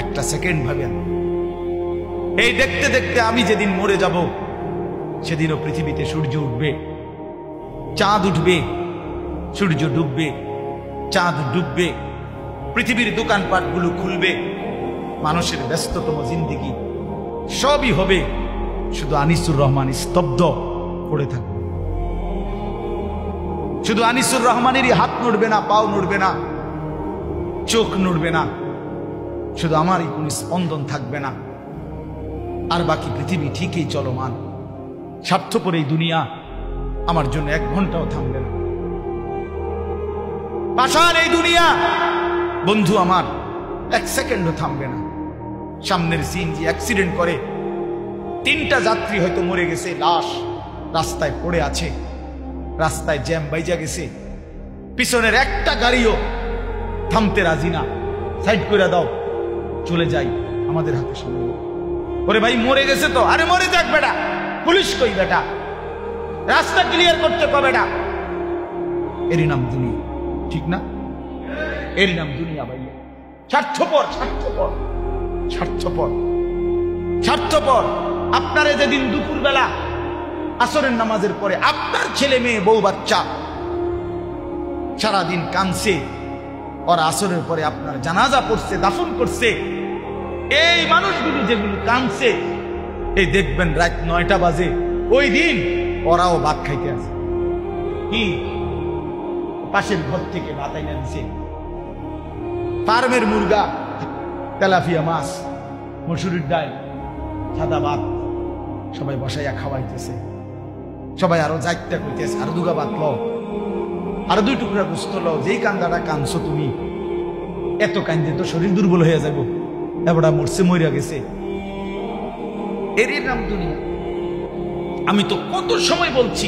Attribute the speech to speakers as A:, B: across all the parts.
A: একটা সেকেন্ড ভাবেন, এই দেখতে দেখতে আমি যেদিন মরে যাব সেদিনও পৃথিবীতে সূর্য উঠবে, চাঁদ উঠবে, সূর্য ডুববে, চাঁদ ডুববে, পৃথিবীর দোকানপাটগুলো খুলবে, মানুষের ব্যস্ততম জিন্দেগি সবই হবে, শুধু আনিসুর রহমান স্তব্ধ পড়ে থাকবে। শুধু আনিসুর রহমানেরই হাত নড়বে না, পাও নড়বে না, চোখ নড়বে না, শুধু আমারই কোন স্পন্দন থাকবে না, আর বাকি পৃথিবী ঠিকই চলমান। স্বার্থপর এই দুনিয়া আমার জন্য 1 ঘন্টাও থামবে না। পাষাণ এই দুনিয়া বন্ধু আমার 1 সেকেন্ডও থামবে না। সামনের সিএনজি অ্যাক্সিডেন্ট করে 3টা যাত্রী হয়তো মরে গেছে, লাশ রাস্তায় পড়ে আছে, রাস্তায় জ্যাম বাইজা গেছে, পিছনের একটা গাড়িও থামতে রাজি না, সাইড করে দাও, চলে যাই, আমাদের হাতে সময়। ওরে ভাই মরে গেছে তো, আরে মরে যাক বেটা, পুলিশ কই বেটা, রাস্তা ক্লিয়ার করতে কবে না। এরই নাম দুনিয়া, ঠিক না? এরই নাম দুনিয়া ভাই। স্বার্থপর, স্বার্থপর, স্বার্থপর, স্বার্থপর। আপনারে যেদিন দুপুরবেলা আসরের নামাজের পরে আপনার ছেলে মেয়ে বউ বাচ্চা সারাদিন কাঁদছে, ওরা আসরের পরে আপনার জানাজা পড়ছে, দাফন করছে, এই মানুষগুলো যেগুলো কাঁদছে, এই দেখবেন রাত 9টা বাজে, ওই দিন ওরাও ভাত খাইতে আছে। কি পাশের ঘর থেকে ভাত আইনা দিছে, ফার্মের মুরগা, তেলাপিয়া মাছ, মসুরির ডাল, সাদা ভাত, সবাই বসাইয়া খাওয়াইতেছে। সবাই আরো যাইতে কইতেছে, আরো 2 গা ভাত লও, আরো 2 টুকরা গোস্ত লও, যেই কান্দাটা কানছো তুমি, এত কান্দে তো শরীর দুর্বল হয়ে যাব, এবড়া মরছে, মরিয়া গেছে। এরই নাম দুনিয়া। আমি তো কত সময় বলছি,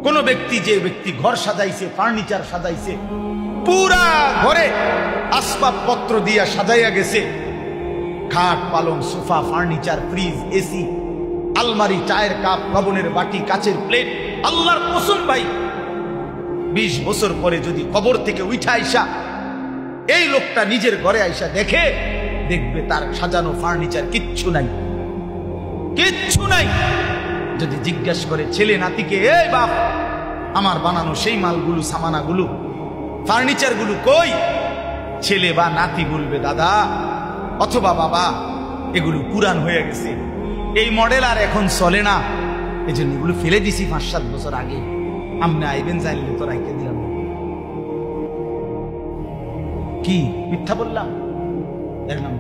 A: কোন ব্যক্তি, যে ব্যক্তি ঘর সাজাইছে, ফার্নিচার সাজাইছে, পুরা ঘরে আসবাবপত্র দিয়া সাজাইয়া গেছে, খাট, পালং, সোফা, ফার্নিচার, ফ্রিজ, এসি, আলমারি, চায়ের কাপ, লবণের বাটি, কাচের প্লেট, আল্লাহর কসম ভাই 20 বছর পরে যদি কবর থেকে উঠা আইসা এই লোকটা নিজের ঘরে আইসা দেখে, দেখবে তার সাজানো ফার্নিচার কিচ্ছু নাই, কিচ্ছু নাই। যদি জিজ্ঞাসা করে ছেলে নাতিকে, এই বাপ আমার বানানো সেই মালগুলো, সামানাগুলো, ফার্নিচারগুলো কই, ছেলে বা নাতি বলবে দাদা অথবা বাবা এগুলো পুরান হয়ে গেছে, এই মডেল আর এখন চলে না, এই জন্য এগুলো ফেলে দিছি 5-7 বছর আগে, আমনে আইবেন জানলে তো রাইতে দিলাম। কি মিথ্যা বললাম? এর নাম